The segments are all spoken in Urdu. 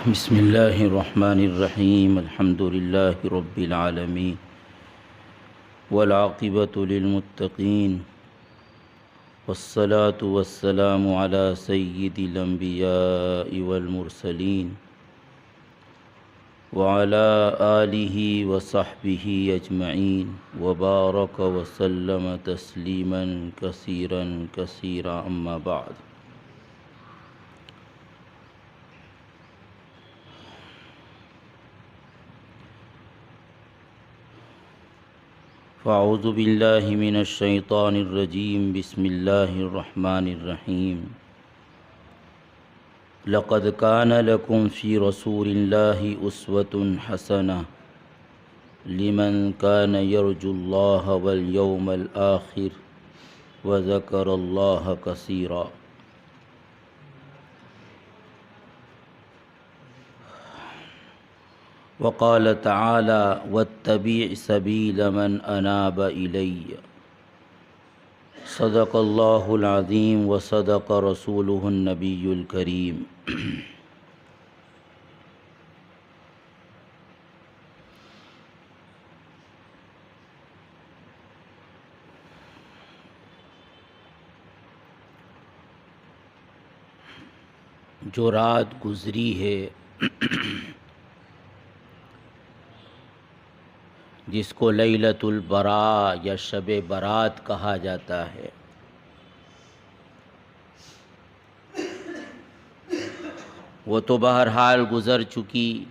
بسم اللہ الرحمن الرحیم الحمد للہ رب العالمین والعاقبۃ للمتقین والصلاة والسلام علی سید الانبیاء والمرسلین وعلی آلہ وصحبہ اجمعین وبارک وسلم تسلیما کثیرا کثیرا اما بعد۔ فاعوذ باللہ من الشیطان الرجیم بسم اللہ الرحمن الرحیم۔ لقد کان لکم فی رسول اللہ اسوۃ حسنہ لمن کان یرجو اللہ والیوم الآخر وذکر اللہ کثیرا۔ وقال تعالی واتبع سبیل من اناب الی۔ صدق اللہ العظیم وصدق رسولہ النبی الکریم۔ جو رات گزری ہے جس کو لیلۃ البراء یا شب برات کہا جاتا ہے، وہ تو بہرحال گزر چکی،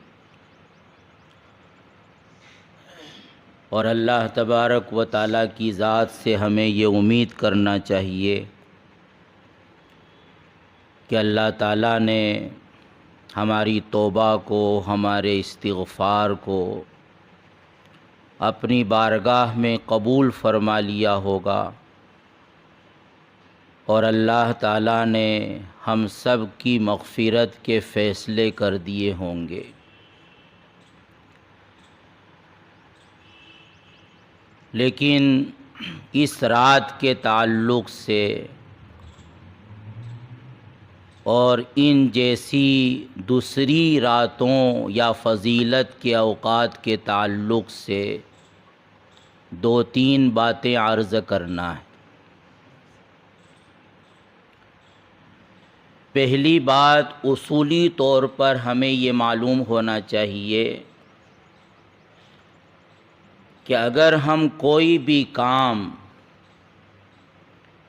اور اللہ تبارک و تعالیٰ کی ذات سے ہمیں یہ امید کرنا چاہیے کہ اللہ تعالیٰ نے ہماری توبہ کو، ہمارے استغفار کو اپنی بارگاہ میں قبول فرما لیا ہوگا، اور اللہ تعالیٰ نے ہم سب کی مغفرت کے فیصلے کر دیے ہوں گے۔ لیکن اس رات کے تعلق سے اور ان جیسی دوسری راتوں یا فضیلت کے اوقات کے تعلق سے دو تین باتیں عرض کرنا ہے۔ پہلی بات، اصولی طور پر ہمیں یہ معلوم ہونا چاہیے کہ اگر ہم کوئی بھی کام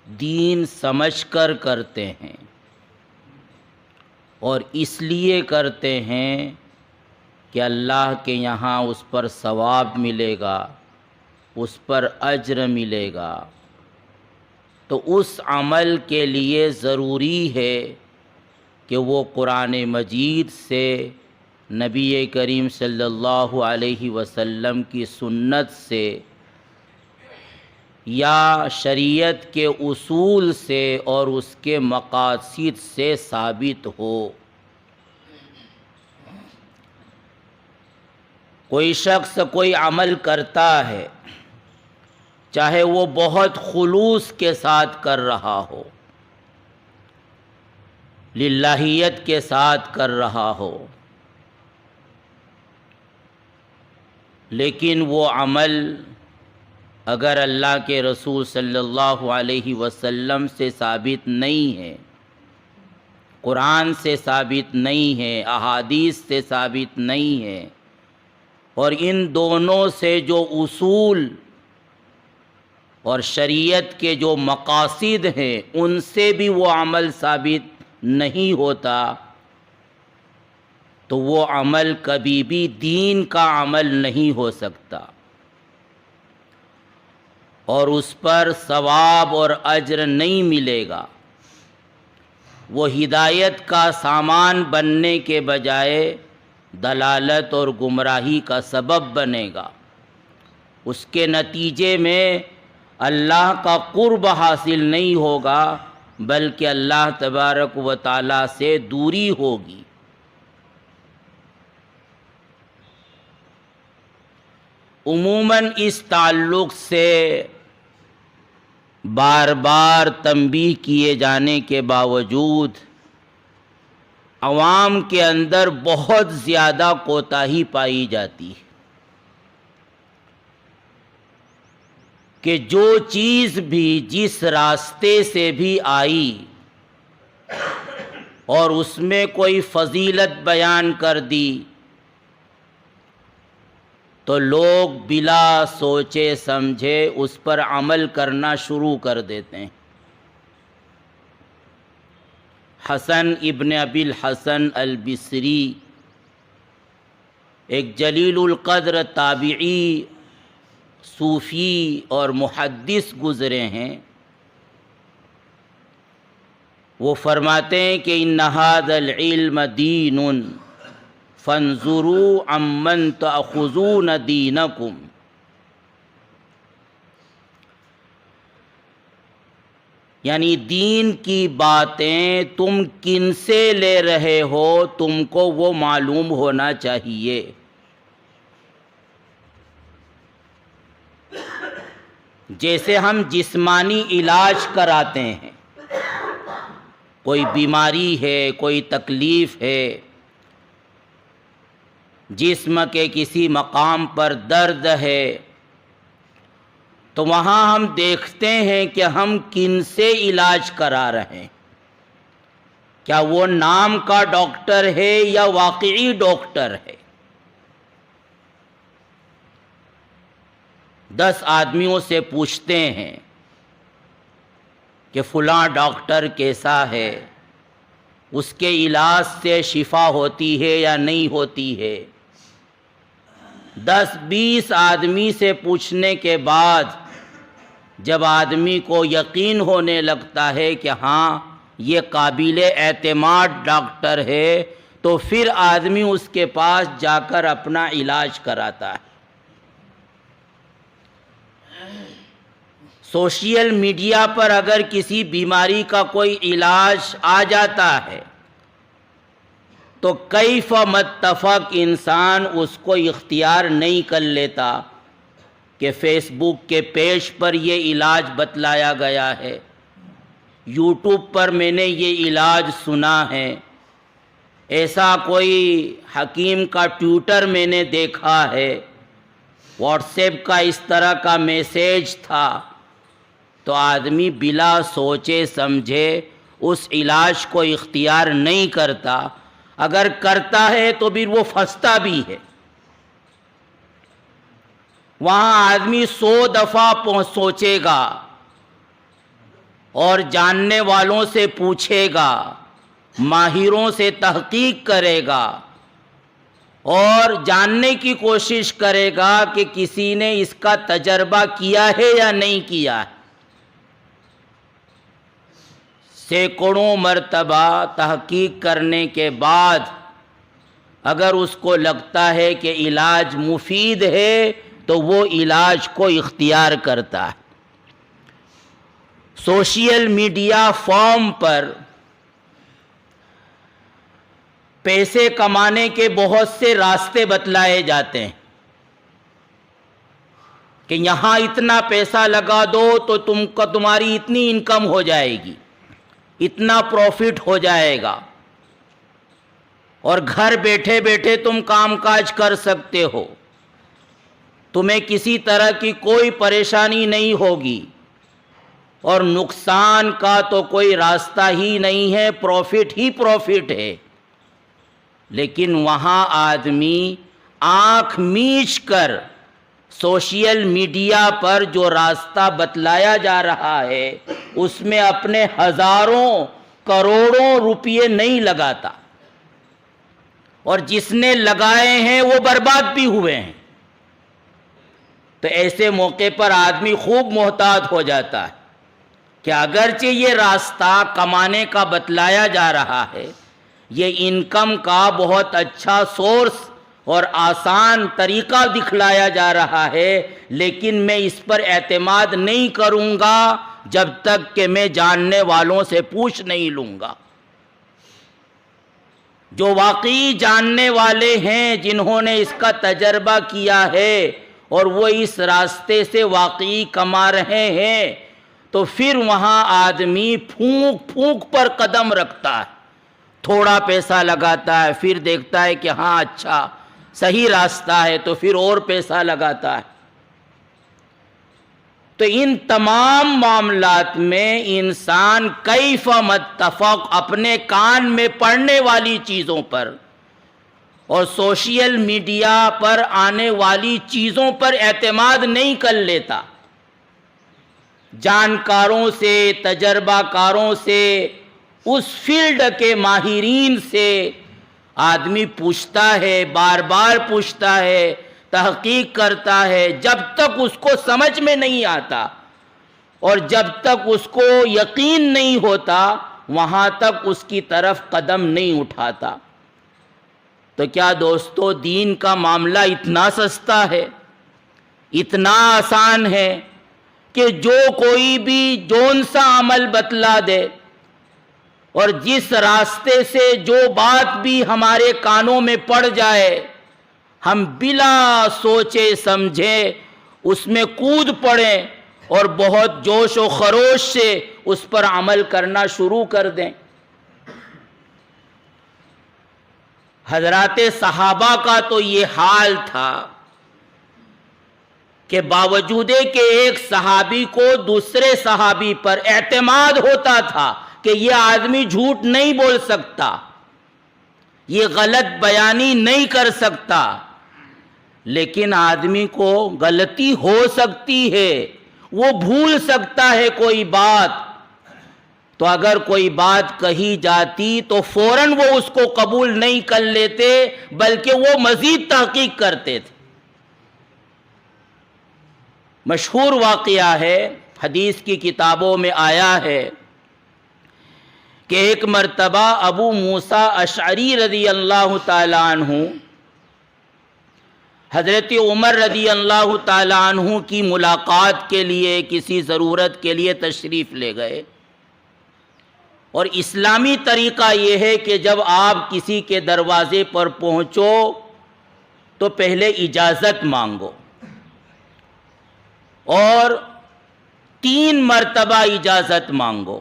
دین سمجھ کر کرتے ہیں اور اس لیے کرتے ہیں کہ اللہ کے یہاں اس پر ثواب ملے گا، اس پر اجر ملے گا، تو اس عمل کے لیے ضروری ہے کہ وہ قرآن مجید سے، نبی کریم صلی اللہ علیہ وسلم کی سنت سے یا شریعت کے اصول سے اور اس کے مقاصد سے ثابت ہو۔ کوئی شخص کوئی عمل کرتا ہے، چاہے وہ بہت خلوص کے ساتھ کر رہا ہو، للہیت کے ساتھ کر رہا ہو، لیکن وہ عمل اگر اللہ کے رسول صلی اللہ علیہ وسلم سے ثابت نہیں ہے، قرآن سے ثابت نہیں ہے، احادیث سے ثابت نہیں ہے، اور ان دونوں سے جو اصول اور شریعت کے جو مقاصد ہیں ان سے بھی وہ عمل ثابت نہیں ہوتا، تو وہ عمل کبھی بھی دین کا عمل نہیں ہو سکتا، اور اس پر ثواب اور اجر نہیں ملے گا۔ وہ ہدایت کا سامان بننے کے بجائے دلالت اور گمراہی کا سبب بنے گا۔ اس کے نتیجے میں اللہ کا قرب حاصل نہیں ہوگا، بلکہ اللہ تبارک و تعالیٰ سے دوری ہوگی۔ عموماً اس تعلق سے بار بار تنبیہ کیے جانے کے باوجود عوام کے اندر بہت زیادہ کوتاہی پائی جاتی ہے کہ جو چیز بھی جس راستے سے بھی آئی اور اس میں کوئی فضیلت بیان کر دی تو لوگ بلا سوچے سمجھے اس پر عمل کرنا شروع کر دیتے ہیں۔ حسن ابن ابی الحسن البصری ایک جلیل القدر تابعی، صوفی اور محدث گزرے ہیں۔ وہ فرماتے ہیں کہ ان ھذا العلم دین فانظروا عمن تأخذون دینکم، یعنی دین کی باتیں تم کن سے لے رہے ہو تم کو وہ معلوم ہونا چاہیے۔ جیسے ہم جسمانی علاج کراتے ہیں، کوئی بیماری ہے، کوئی تکلیف ہے، جسم کے کسی مقام پر درد ہے، تو وہاں ہم دیکھتے ہیں کہ ہم کن سے علاج کرا رہے ہیں۔ کیا وہ نام کا ڈاکٹر ہے یا واقعی ڈاکٹر ہے؟ 10 آدمیوں سے پوچھتے ہیں کہ فلاں ڈاکٹر کیسا ہے، اس کے علاج سے شفا ہوتی ہے یا نہیں ہوتی ہے۔ 10-20 آدمی سے پوچھنے کے بعد جب آدمی کو یقین ہونے لگتا ہے کہ ہاں یہ قابل اعتماد ڈاکٹر ہے، تو پھر آدمی اس کے پاس جا کر اپنا علاج کراتا ہے۔ سوشل میڈیا پر اگر کسی بیماری کا کوئی علاج آ جاتا ہے تو کیف متفق انسان اس کو اختیار نہیں کر لیتا کہ فیس بک کے پیج پر یہ علاج بتلایا گیا ہے، یوٹیوب پر میں نے یہ علاج سنا ہے، ایسا کوئی حکیم کا ٹویٹر میں نے دیکھا ہے، واٹس ایپ کا اس طرح کا میسیج تھا، تو آدمی بلا سوچے سمجھے اس علاج کو اختیار نہیں کرتا۔ اگر کرتا ہے تو پھر وہ پھنستا بھی ہے۔ وہاں آدمی 100 دفعہ سوچے گا اور جاننے والوں سے پوچھے گا، ماہروں سے تحقیق کرے گا اور جاننے کی کوشش کرے گا کہ کسی نے اس کا تجربہ کیا ہے یا نہیں کیا ہے۔ سینکڑوں مرتبہ تحقیق کرنے کے بعد اگر اس کو لگتا ہے کہ علاج مفید ہے تو وہ علاج کو اختیار کرتا ہے۔ سوشل میڈیا فارم پر پیسے کمانے کے بہت سے راستے بتلائے جاتے ہیں کہ یہاں اتنا پیسہ لگا دو تو تمہاری اتنی انکم ہو جائے گی، اتنا پروفٹ ہو جائے گا، اور گھر بیٹھے بیٹھے تم کام کاج کر سکتے ہو، تمہیں کسی طرح کی کوئی پریشانی نہیں ہوگی، اور نقصان کا تو کوئی راستہ ہی نہیں ہے، پروفٹ ہی پروفٹ ہے۔ لیکن وہاں آدمی آنکھ میچ کر سوشل میڈیا پر جو راستہ بتلایا جا رہا ہے اس میں اپنے ہزاروں کروڑوں روپے نہیں لگاتا، اور جس نے لگائے ہیں وہ برباد بھی ہوئے ہیں۔ تو ایسے موقع پر آدمی خوب محتاط ہو جاتا ہے کہ اگرچہ یہ راستہ کمانے کا بتلایا جا رہا ہے، یہ انکم کا بہت اچھا سورس اور آسان طریقہ دکھلایا جا رہا ہے، لیکن میں اس پر اعتماد نہیں کروں گا جب تک کہ میں جاننے والوں سے پوچھ نہیں لوں گا۔ جو واقعی جاننے والے ہیں، جنہوں نے اس کا تجربہ کیا ہے اور وہ اس راستے سے واقعی کما رہے ہیں، تو پھر وہاں آدمی پھونک پھونک پر قدم رکھتا ہے، تھوڑا پیسہ لگاتا ہے، پھر دیکھتا ہے کہ ہاں اچھا صحیح راستہ ہے تو پھر اور پیسہ لگاتا ہے۔ تو ان تمام معاملات میں انسان کیف متفق اپنے کان میں پڑنے والی چیزوں پر اور سوشل میڈیا پر آنے والی چیزوں پر اعتماد نہیں کر لیتا۔ جانکاروں سے، تجربہ کاروں سے، اس فیلڈ کے ماہرین سے آدمی پوچھتا ہے، بار بار پوچھتا ہے، تحقیق کرتا ہے، جب تک اس کو سمجھ میں نہیں آتا اور جب تک اس کو یقین نہیں ہوتا وہاں تک اس کی طرف قدم نہیں اٹھاتا۔ تو کیا دوستو دین کا معاملہ اتنا سستا ہے، اتنا آسان ہے کہ جو کوئی بھی جون سا عمل بتلا دے اور جس راستے سے جو بات بھی ہمارے کانوں میں پڑ جائے ہم بلا سوچے سمجھے اس میں کود پڑیں اور بہت جوش و خروش سے اس پر عمل کرنا شروع کر دیں؟ حضرات صحابہ کا تو یہ حال تھا کہ باوجود کہ ایک صحابی کو دوسرے صحابی پر اعتماد ہوتا تھا کہ یہ آدمی جھوٹ نہیں بول سکتا، یہ غلط بیانی نہیں کر سکتا، لیکن آدمی کو غلطی ہو سکتی ہے، وہ بھول سکتا ہے کوئی بات، تو اگر کوئی بات کہی جاتی تو فوراً وہ اس کو قبول نہیں کر لیتے بلکہ وہ مزید تحقیق کرتے تھے۔ مشہور واقعہ ہے، حدیث کی کتابوں میں آیا ہے کہ ایک مرتبہ ابو موسیٰ اشعری رضی اللہ تعالیٰ عنہ حضرت عمر رضی اللہ تعالیٰ عنہ کی ملاقات کے لیے کسی ضرورت کے لیے تشریف لے گئے، اور اسلامی طریقہ یہ ہے کہ جب آپ کسی کے دروازے پر پہنچو تو پہلے اجازت مانگو اور 3 مرتبہ اجازت مانگو۔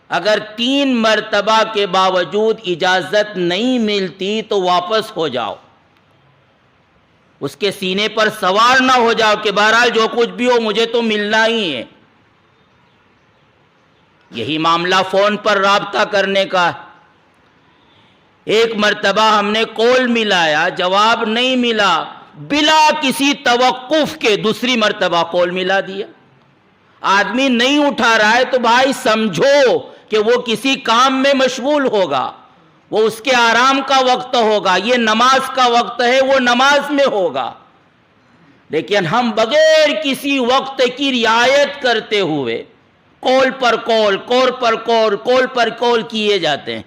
اگر 3 مرتبہ کے باوجود اجازت نہیں ملتی تو واپس ہو جاؤ، اس کے سینے پر سوار نہ ہو جاؤ کہ بہرحال جو کچھ بھی ہو مجھے تو ملنا ہی ہے۔ یہی معاملہ فون پر رابطہ کرنے کا۔ ایک مرتبہ ہم نے کال ملایا، جواب نہیں ملا، بلا کسی توقف کے دوسری مرتبہ کال ملا دیا۔ آدمی نہیں اٹھا رہا ہے تو بھائی سمجھو کہ وہ کسی کام میں مشغول ہوگا، وہ اس کے آرام کا وقت ہوگا، یہ نماز کا وقت ہے وہ نماز میں ہوگا، لیکن ہم بغیر کسی وقت کی رعایت کرتے ہوئے کال پر کال، کال پر کال کیے جاتے ہیں۔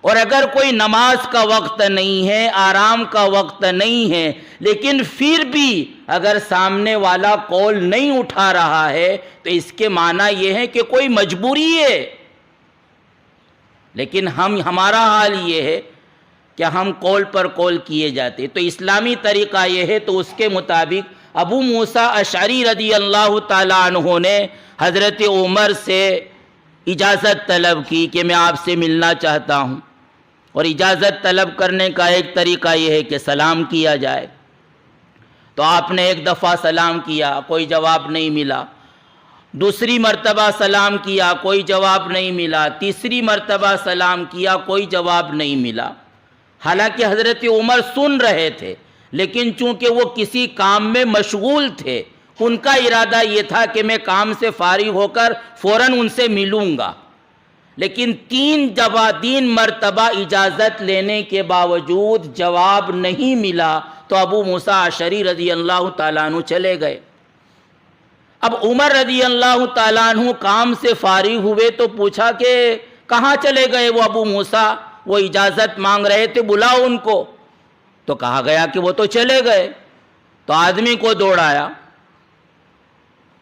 اور اگر کوئی نماز کا وقت نہیں ہے، آرام کا وقت نہیں ہے، لیکن پھر بھی اگر سامنے والا کال نہیں اٹھا رہا ہے تو اس کے معنی یہ ہے کہ کوئی مجبوری ہے۔ لیکن ہمارا حال یہ ہے کہ ہم کال پر کال کیے جاتے، تو اسلامی طریقہ یہ ہے تو اس کے مطابق ابو موسیٰ اشعری رضی اللہ تعالیٰ عنہ نے حضرت عمر سے اجازت طلب کی کہ میں آپ سے ملنا چاہتا ہوں، اور اجازت طلب کرنے کا ایک طریقہ یہ ہے کہ سلام کیا جائے۔ تو آپ نے ایک دفعہ سلام کیا، کوئی جواب نہیں ملا، دوسری مرتبہ سلام کیا، کوئی جواب نہیں ملا، تیسری مرتبہ سلام کیا، کوئی جواب نہیں ملا۔ حالانکہ حضرت عمر سن رہے تھے، لیکن چونکہ وہ کسی کام میں مشغول تھے، ان کا ارادہ یہ تھا کہ میں کام سے فارغ ہو کر فوراً ان سے ملوں گا، لیکن 3 مرتبہ اجازت لینے کے باوجود جواب نہیں ملا تو ابو موسیٰ اشعری رضی اللہ تعالیٰ عنہ چلے گئے۔ اب عمر رضی اللہ تعالیٰ عنہ کام سے فارغ ہوئے تو پوچھا کہ کہاں چلے گئے وہ ابو موسیٰ، وہ اجازت مانگ رہے تھے، بلاؤ ان کو۔ تو کہا گیا کہ وہ تو چلے گئے۔ تو آدمی کو دوڑایا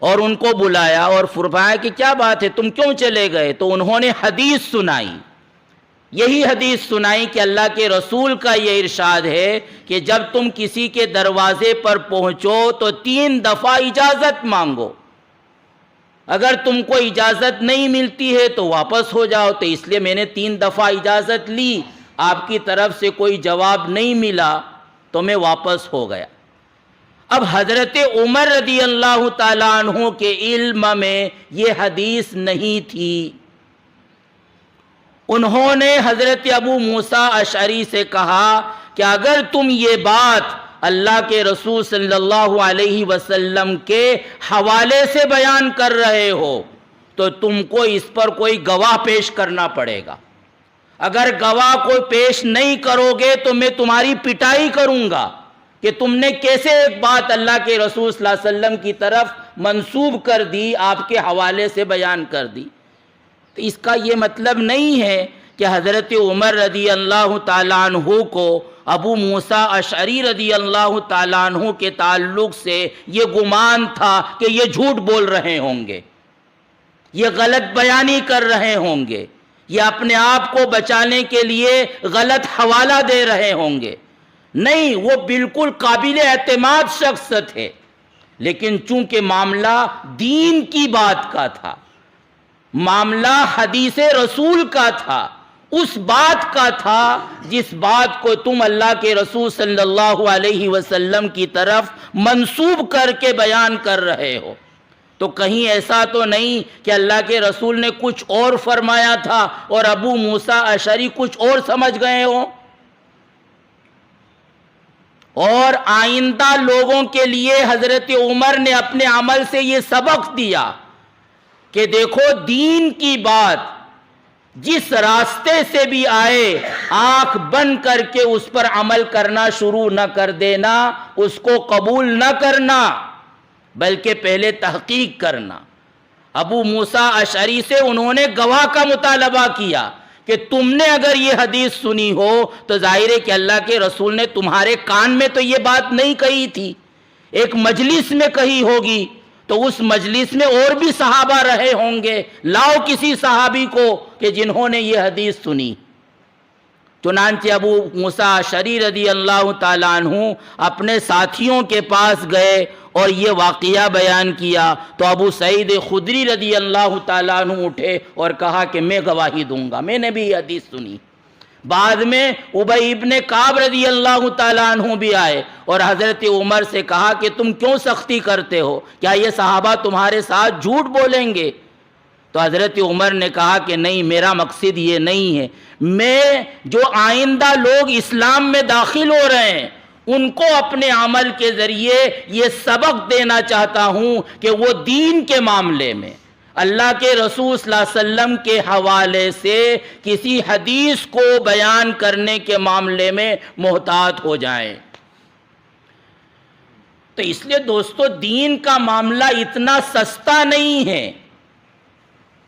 اور ان کو بلایا اور فرمایا کہ کیا بات ہے، تم کیوں چلے گئے؟ تو انہوں نے حدیث سنائی، یہی حدیث سنائی کہ اللہ کے رسول کا یہ ارشاد ہے کہ جب تم کسی کے دروازے پر پہنچو تو 3 دفعہ اجازت مانگو۔ اگر تم کو اجازت نہیں ملتی ہے تو واپس ہو جاؤ۔ تو اس لیے میں نے 3 دفعہ اجازت لی، آپ کی طرف سے کوئی جواب نہیں ملا تو میں واپس ہو گیا۔ اب حضرت عمر رضی اللہ تعالیٰ عنہ کے علم میں یہ حدیث نہیں تھی۔ انہوں نے حضرت ابو موسیٰ اشعری سے کہا کہ اگر تم یہ بات اللہ کے رسول صلی اللہ علیہ وسلم کے حوالے سے بیان کر رہے ہو تو تم کو اس پر کوئی گواہ پیش کرنا پڑے گا۔ اگر گواہ کوئی پیش نہیں کرو گے تو میں تمہاری پٹائی کروں گا کہ تم نے کیسے ایک بات اللہ کے رسول صلی اللہ علیہ وسلم کی طرف منسوب کر دی، آپ کے حوالے سے بیان کر دی۔ تو اس کا یہ مطلب نہیں ہے کہ حضرت عمر رضی اللہ تعالیٰ عنہ کو ابو موسیٰ اشعری رضی اللہ تعالیٰ عنہ کے تعلق سے یہ گمان تھا کہ یہ جھوٹ بول رہے ہوں گے، یہ غلط بیانی کر رہے ہوں گے، یہ اپنے آپ کو بچانے کے لیے غلط حوالہ دے رہے ہوں گے۔ نہیں، وہ بالکل قابل اعتماد شخص تھے، لیکن چونکہ معاملہ دین کی بات کا تھا، معاملہ حدیث رسول کا تھا، اس بات کا تھا جس بات کو تم اللہ کے رسول صلی اللہ علیہ وسلم کی طرف منسوب کر کے بیان کر رہے ہو، تو کہیں ایسا تو نہیں کہ اللہ کے رسول نے کچھ اور فرمایا تھا اور ابو موسیٰ اشعری کچھ اور سمجھ گئے ہوں۔ اور آئندہ لوگوں کے لیے حضرت عمر نے اپنے عمل سے یہ سبق دیا کہ دیکھو، دین کی بات جس راستے سے بھی آئے، آنکھ بند کر کے اس پر عمل کرنا شروع نہ کر دینا، اس کو قبول نہ کرنا، بلکہ پہلے تحقیق کرنا۔ ابو موسیٰ اشعری سے انہوں نے گواہ کا مطالبہ کیا کہ تم نے اگر یہ حدیث سنی ہو تو ظاہر ہے کہ اللہ کے رسول نے تمہارے کان میں تو یہ بات نہیں کہی تھی، ایک مجلس میں کہی ہوگی، تو اس مجلس میں اور بھی صحابہ رہے ہوں گے، لاؤ کسی صحابی کو کہ جنہوں نے یہ حدیث سنی۔ چنانچہ ابو موسیٰ اشعری رضی اللہ تعالیٰ عنہ اپنے ساتھیوں کے پاس گئے اور یہ واقعہ بیان کیا، تو ابو سعید خدری رضی اللہ تعالیٰ عنہ اٹھے اور کہا کہ میں گواہی دوں گا، میں نے بھی یہ حدیث سنی۔ بعد میں ابی ابن کعب رضی اللہ تعالیٰ عنہ بھی آئے اور حضرت عمر سے کہا کہ تم کیوں سختی کرتے ہو، کیا یہ صحابہ تمہارے ساتھ جھوٹ بولیں گے؟ تو حضرت عمر نے کہا کہ نہیں، میرا مقصد یہ نہیں ہے، میں جو آئندہ لوگ اسلام میں داخل ہو رہے ہیں ان کو اپنے عمل کے ذریعے یہ سبق دینا چاہتا ہوں کہ وہ دین کے معاملے میں اللہ کے رسول صلی اللہ علیہ وسلم کے حوالے سے کسی حدیث کو بیان کرنے کے معاملے میں محتاط ہو جائیں۔ تو اس لیے دوستو، دین کا معاملہ اتنا سستا نہیں ہے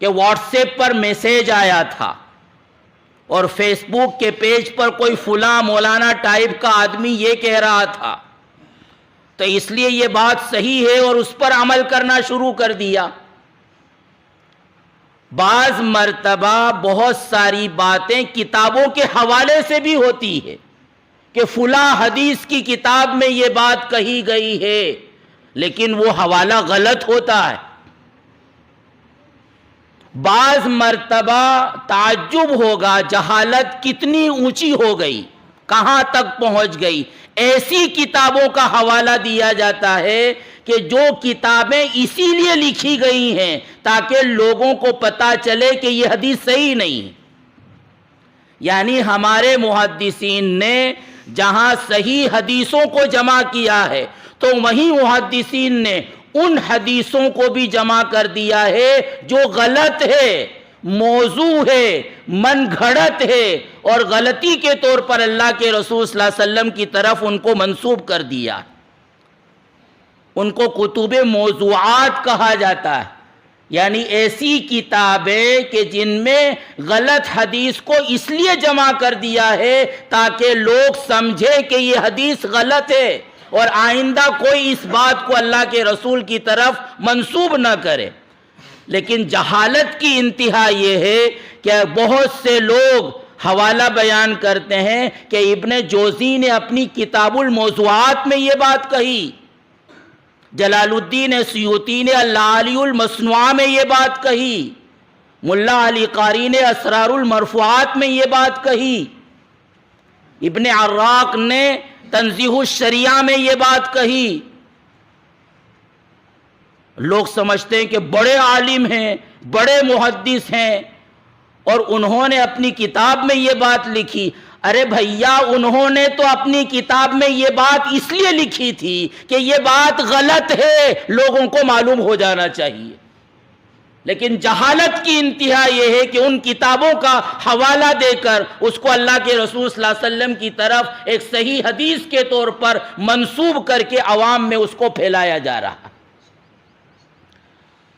کہ واٹس ایپ پر میسیج آیا تھا اور فیس بک کے پیج پر کوئی فلاں مولانا ٹائپ کا آدمی یہ کہہ رہا تھا تو اس لیے یہ بات صحیح ہے اور اس پر عمل کرنا شروع کر دیا۔ بعض مرتبہ بہت ساری باتیں کتابوں کے حوالے سے بھی ہوتی ہے کہ فلاں حدیث کی کتاب میں یہ بات کہی گئی ہے، لیکن وہ حوالہ غلط ہوتا ہے۔ بعض مرتبہ تعجب ہوگا، جہالت کتنی اونچی ہو گئی، کہاں تک پہنچ گئی، ایسی کتابوں کا حوالہ دیا جاتا ہے کہ جو کتابیں اسی لیے لکھی گئی ہیں تاکہ لوگوں کو پتہ چلے کہ یہ حدیث صحیح نہیں۔ یعنی ہمارے محدثین نے جہاں صحیح حدیثوں کو جمع کیا ہے تو وہیں محدثین نے ان حدیثوں کو بھی جمع کر دیا ہے جو غلط ہے، موضوع ہے، من گھڑت ہے، اور غلطی کے طور پر اللہ کے رسول صلی اللہ علیہ وسلم کی طرف ان کو منسوب کر دیا۔ ان کو کتب موضوعات کہا جاتا ہے، یعنی ایسی کتابیں کہ جن میں غلط حدیث کو اس لیے جمع کر دیا ہے تاکہ لوگ سمجھے کہ یہ حدیث غلط ہے اور آئندہ کوئی اس بات کو اللہ کے رسول کی طرف منسوب نہ کرے۔ لیکن جہالت کی انتہا یہ ہے کہ بہت سے لوگ حوالہ بیان کرتے ہیں کہ ابن جوزی نے اپنی کتاب الموضوعات میں یہ بات کہی، جلال الدین سیوطی نے اللآلی المصنوعہ میں یہ بات کہی، ملا علی قاری نے اسرار المرفوعات میں یہ بات کہی، ابن عراق نے تنزیہ الشریعہ میں یہ بات کہی۔ لوگ سمجھتے ہیں کہ بڑے عالم ہیں، بڑے محدث ہیں، اور انہوں نے اپنی کتاب میں یہ بات لکھی۔ ارے بھیا، انہوں نے تو اپنی کتاب میں یہ بات اس لیے لکھی تھی کہ یہ بات غلط ہے، لوگوں کو معلوم ہو جانا چاہیے، لیکن جہالت کی انتہا یہ ہے کہ ان کتابوں کا حوالہ دے کر اس کو اللہ کے رسول صلی اللہ علیہ وسلم کی طرف ایک صحیح حدیث کے طور پر منسوب کر کے عوام میں اس کو پھیلایا جا رہا۔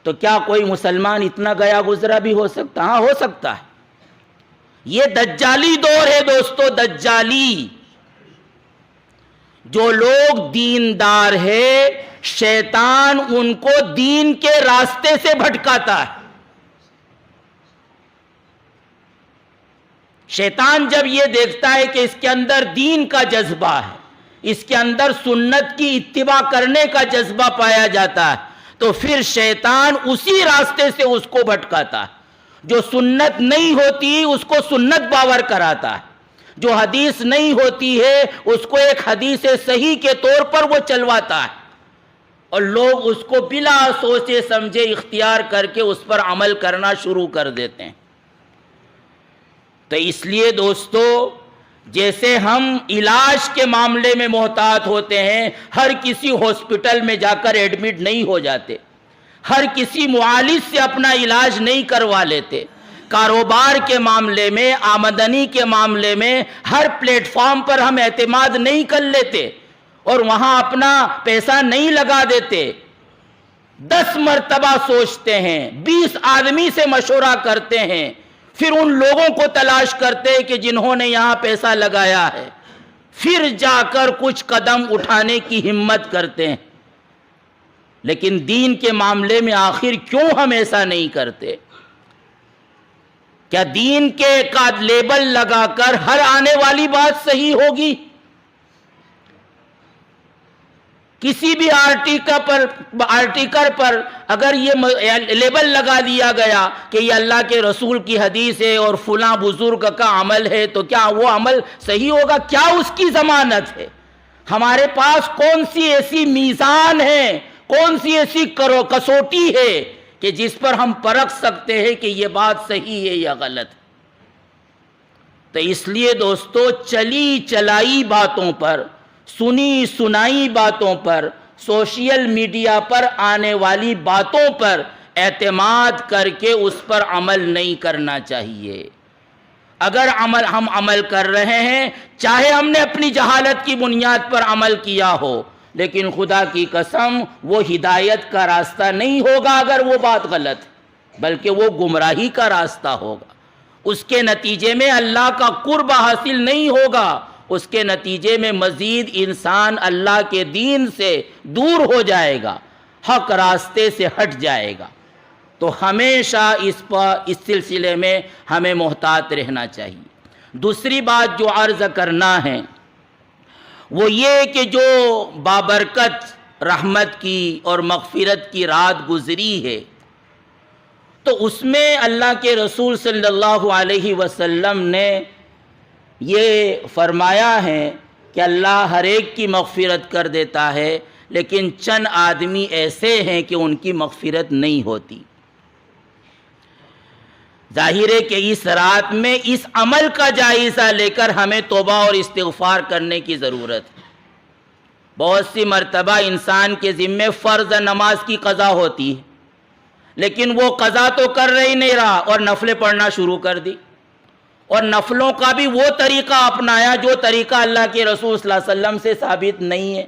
تو کیا کوئی مسلمان اتنا گیا گزرا بھی ہو سکتا؟ ہاں، ہو سکتا ہے۔ یہ دجالی دور ہے دوستو، دجالی۔ جو لوگ دیندار ہے، شیطان ان کو دین کے راستے سے بھٹکاتا ہے۔ شیطان جب یہ دیکھتا ہے کہ اس کے اندر دین کا جذبہ ہے، اس کے اندر سنت کی اتباع کرنے کا جذبہ پایا جاتا ہے، تو پھر شیطان اسی راستے سے اس کو بھٹکاتا ہے۔ جو سنت نہیں ہوتی اس کو سنت باور کراتا ہے، جو حدیث نہیں ہوتی ہے اس کو ایک حدیث صحیح کے طور پر وہ چلواتا ہے، اور لوگ اس کو بلا سوچے سمجھے اختیار کر کے اس پر عمل کرنا شروع کر دیتے ہیں۔ تو اس لیے دوستو، جیسے ہم علاج کے معاملے میں محتاط ہوتے ہیں، ہر کسی ہاسپٹل میں جا کر ایڈمٹ نہیں ہو جاتے، ہر کسی معالج سے اپنا علاج نہیں کروا لیتے، کاروبار کے معاملے میں، آمدنی کے معاملے میں ہر پلیٹ فارم پر ہم اعتماد نہیں کر لیتے اور وہاں اپنا پیسہ نہیں لگا دیتے۔ 10 مرتبہ سوچتے ہیں، 20 آدمی سے مشورہ کرتے ہیں، پھر ان لوگوں کو تلاش کرتے ہیں کہ جنہوں نے یہاں پیسہ لگایا ہے، پھر جا کر کچھ قدم اٹھانے کی ہمت کرتے ہیں۔ لیکن دین کے معاملے میں آخر کیوں ہم ایسا نہیں کرتے؟ کیا دین کے کا لیبل لگا کر ہر آنے والی بات صحیح ہوگی؟ کسی بھی آرٹیکل پر اگر یہ لیبل لگا دیا گیا کہ یہ اللہ کے رسول کی حدیث ہے اور فلاں بزرگ کا عمل ہے، تو کیا وہ عمل صحیح ہوگا؟ کیا اس کی ضمانت ہے؟ ہمارے پاس کون سی ایسی میزان ہے، کون سی ایسی کسوٹی ہے کہ جس پر ہم پرکھ سکتے ہیں کہ یہ بات صحیح ہے یا غلط؟ تو اس لیے دوستو، چلی چلائی باتوں پر، سنی سنائی باتوں پر، سوشل میڈیا پر آنے والی باتوں پر اعتماد کر کے اس پر عمل نہیں کرنا چاہیے۔ اگر ہم عمل کر رہے ہیں، چاہے ہم نے اپنی جہالت کی بنیاد پر عمل کیا ہو، لیکن خدا کی قسم وہ ہدایت کا راستہ نہیں ہوگا اگر وہ بات غلط ہے، بلکہ وہ گمراہی کا راستہ ہوگا۔ اس کے نتیجے میں اللہ کا قرب حاصل نہیں ہوگا، اس کے نتیجے میں مزید انسان اللہ کے دین سے دور ہو جائے گا، حق راستے سے ہٹ جائے گا۔ تو ہمیشہ اس سلسلے میں ہمیں محتاط رہنا چاہیے۔ دوسری بات جو عرض کرنا ہے وہ یہ کہ جو بابرکت رحمت کی اور مغفرت کی رات گزری ہے، تو اس میں اللہ کے رسول صلی اللہ علیہ وسلم نے یہ فرمایا ہے کہ اللہ ہر ایک کی مغفرت کر دیتا ہے، لیکن چند آدمی ایسے ہیں کہ ان کی مغفرت نہیں ہوتی۔ ظاہر ہے کہ اس رات میں اس عمل کا جائزہ لے کر ہمیں توبہ اور استغفار کرنے کی ضرورت ہے۔ بہت سی مرتبہ انسان کے ذمے فرض نماز کی قضا ہوتی ہے، لیکن وہ قضا تو کر رہی نہیں رہا اور نفلیں پڑھنا شروع کر دی، اور نفلوں کا بھی وہ طریقہ اپنایا جو طریقہ اللہ کے رسول صلی اللہ علیہ وسلم سے ثابت نہیں ہے۔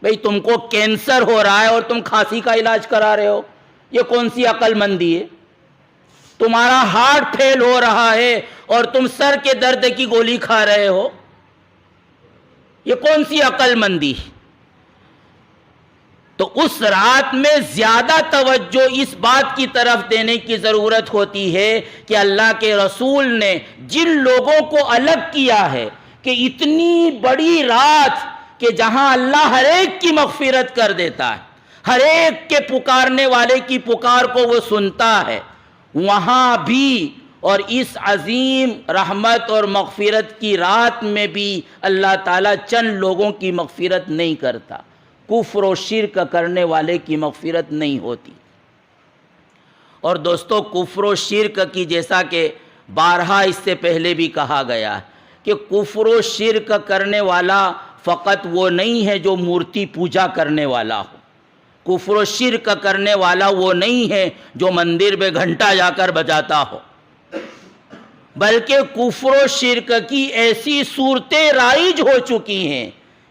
بھئی تم کو کینسر ہو رہا ہے اور تم کھانسی کا علاج کرا رہے ہو، یہ کون سی عقل مندی ہے؟ تمہارا ہارٹ فیل ہو رہا ہے اور تم سر کے درد کی گولی کھا رہے ہو، یہ کون سی عقل مندی ہے؟ تو اس رات میں زیادہ توجہ اس بات کی طرف دینے کی ضرورت ہوتی ہے کہ اللہ کے رسول نے جن لوگوں کو الگ کیا ہے کہ اتنی بڑی رات کہ جہاں اللہ ہر ایک کی مغفرت کر دیتا ہے، ہر ایک کے پکارنے والے کی پکار کو وہ سنتا ہے، وہاں بھی اور اس عظیم رحمت اور مغفرت کی رات میں بھی اللہ تعالیٰ چند لوگوں کی مغفرت نہیں کرتا، کفر و شرک کرنے والے کی مغفرت نہیں ہوتی۔ اور دوستو، کفر و شرک کی جیسا کہ بارہا اس سے پہلے بھی کہا گیا کہ کفر و شرک کرنے والا فقط وہ نہیں ہے جو مورتی پوجا کرنے والا ہو، کفر و شرک کرنے والا وہ نہیں ہے جو مندر میں گھنٹا جا کر بجاتا ہو، بلکہ کفر و شرک کی ایسی صورتیں رائج ہو چکی ہیں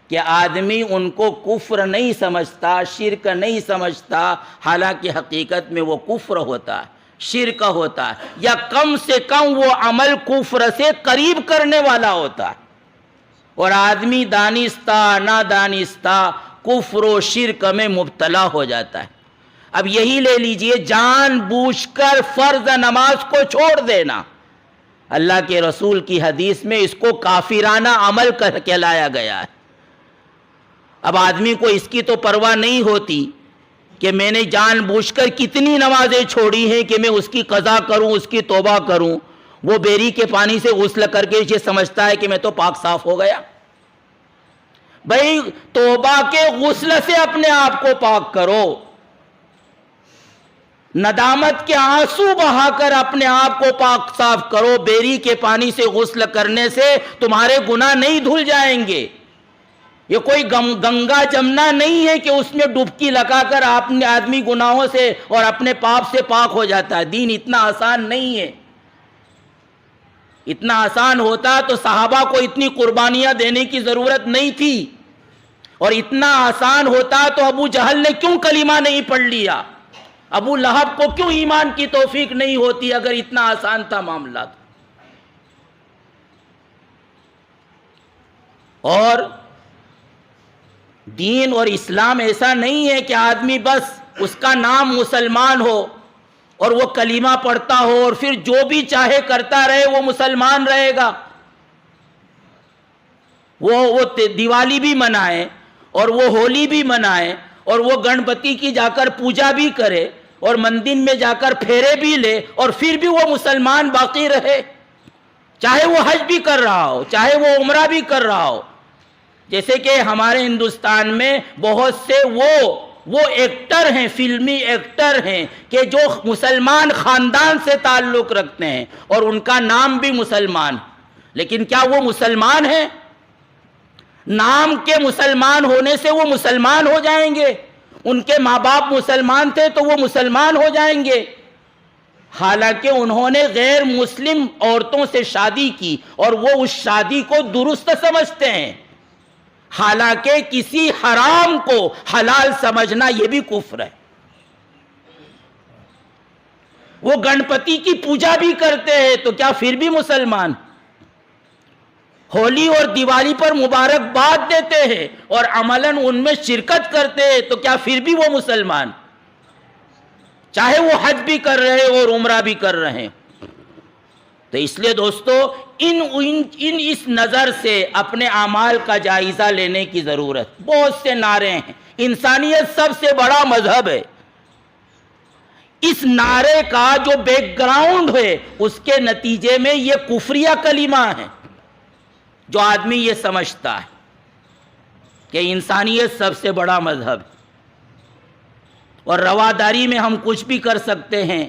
کہ آدمی ان کو کفر نہیں سمجھتا، شرک نہیں سمجھتا، حالانکہ حقیقت میں وہ کفر ہوتا ہے، شرک ہوتا ہے، یا کم سے کم وہ عمل کفر سے قریب کرنے والا ہوتا ہے، اور آدمی دانستہ نادانستہ کفر و شرک میں مبتلا ہو جاتا ہے۔ اب یہی لے لیجئے، جان بوجھ کر فرض نماز کو چھوڑ دینا، اللہ کے رسول کی حدیث میں اس کو کافرانہ عمل کہلایا گیا ہے۔ اب آدمی کو اس کی تو پرواہ نہیں ہوتی کہ میں نے جان بوجھ کر کتنی نمازیں چھوڑی ہیں کہ میں اس کی قضا کروں، اس کی توبہ کروں۔ وہ بیری کے پانی سے غسل کر کے یہ سمجھتا ہے کہ میں تو پاک صاف ہو گیا۔ بھئی توبہ کے غسل سے اپنے آپ کو پاک کرو، ندامت کے آنسو بہا کر اپنے آپ کو پاک صاف کرو۔ بیری کے پانی سے غسل کرنے سے تمہارے گناہ نہیں دھل جائیں گے۔ یہ کوئی گنگا جمنا نہیں ہے کہ اس میں ڈبکی لگا کر آدمی گناہوں سے اور اپنے پاپ سے پاک ہو جاتا ہے۔ دین اتنا آسان نہیں ہے۔ اتنا آسان ہوتا تو صحابہ کو اتنی قربانیاں دینے کی ضرورت نہیں تھی، اور اتنا آسان ہوتا تو ابو جہل نے کیوں کلمہ نہیں پڑھ لیا، ابو لہب کو کیوں ایمان کی توفیق نہیں ہوتی اگر اتنا آسان تھا معاملہ تو۔ اور دین اور اسلام ایسا نہیں ہے کہ آدمی بس اس کا نام مسلمان ہو اور وہ کلمہ پڑھتا ہو اور پھر جو بھی چاہے کرتا رہے وہ مسلمان رہے گا۔ وہ دیوالی بھی منائے اور وہ ہولی بھی منائے اور وہ گنپتی کی جا کر پوجا بھی کرے اور مندر میں جا کر پھیرے بھی لے اور پھر بھی وہ مسلمان باقی رہے، چاہے وہ حج بھی کر رہا ہو، چاہے وہ عمرہ بھی کر رہا ہو۔ جیسے کہ ہمارے ہندوستان میں بہت سے وہ ایکٹر ہیں، فلمی ایکٹر ہیں کہ جو مسلمان خاندان سے تعلق رکھتے ہیں اور ان کا نام بھی مسلمان، لیکن کیا وہ مسلمان ہیں؟ نام کے مسلمان ہونے سے وہ مسلمان ہو جائیں گے؟ ان کے ماں باپ مسلمان تھے تو وہ مسلمان ہو جائیں گے؟ حالانکہ انہوں نے غیر مسلم عورتوں سے شادی کی اور وہ اس شادی کو درست سمجھتے ہیں، حالانکہ کسی حرام کو حلال سمجھنا یہ بھی کفر ہے۔ وہ گنپتی کی پوجا بھی کرتے ہیں تو کیا پھر بھی مسلمان؟ ہولی اور دیوالی پر مبارکباد دیتے ہیں اور عملاً ان میں شرکت کرتے ہیں تو کیا پھر بھی وہ مسلمان؟ چاہے وہ حج بھی کر رہے اور عمرہ بھی کر رہے ہیں۔ تو اس لیے دوستو اس نظر سے اپنے اعمال کا جائزہ لینے کی ضرورت۔ بہت سے نعرے ہیں، انسانیت سب سے بڑا مذہب ہے، اس نعرے کا جو بیک گراؤنڈ ہے اس کے نتیجے میں یہ کفریہ کلمہ ہے، جو آدمی یہ سمجھتا ہے کہ انسانیت سب سے بڑا مذہب ہے اور رواداری میں ہم کچھ بھی کر سکتے ہیں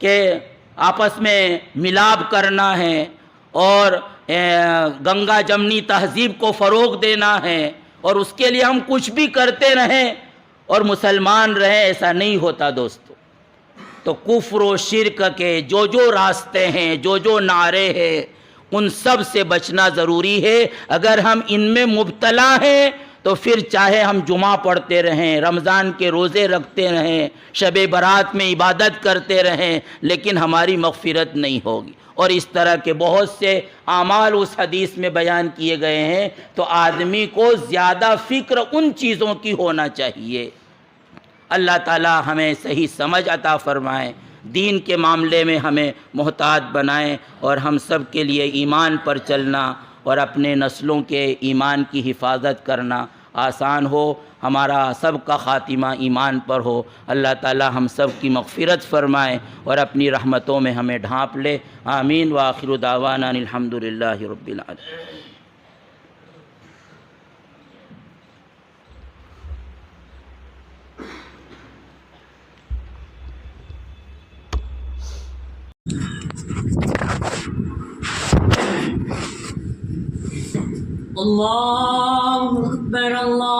کہ آپس میں ملاب کرنا ہے اور گنگا جمنی تہذیب کو فروغ دینا ہے اور اس کے لیے ہم کچھ بھی کرتے رہیں اور مسلمان رہیں، ایسا نہیں ہوتا دوستو۔ تو کفر و شرک کے جو راستے ہیں، جو نعرے ہیں، ان سب سے بچنا ضروری ہے۔ اگر ہم ان میں مبتلا ہیں تو پھر چاہے ہم جمعہ پڑھتے رہیں، رمضان کے روزے رکھتے رہیں، شب برات میں عبادت کرتے رہیں، لیکن ہماری مغفرت نہیں ہوگی۔ اور اس طرح کے بہت سے اعمال اس حدیث میں بیان کیے گئے ہیں۔ تو آدمی کو زیادہ فکر ان چیزوں کی ہونا چاہیے۔ اللہ تعالی ہمیں صحیح سمجھ عطا فرمائے، دین کے معاملے میں ہمیں محتاط بنائیں اور ہم سب کے لیے ایمان پر چلنا اور اپنے نسلوں کے ایمان کی حفاظت کرنا آسان ہو۔ ہمارا سب کا خاتمہ ایمان پر ہو۔ اللہ تعالی ہم سب کی مغفرت فرمائے اور اپنی رحمتوں میں ہمیں ڈھانپ لے۔ آمین وآخر دعوانا ان الحمدللہ رب العالمین۔ اللہ اکبر اللہ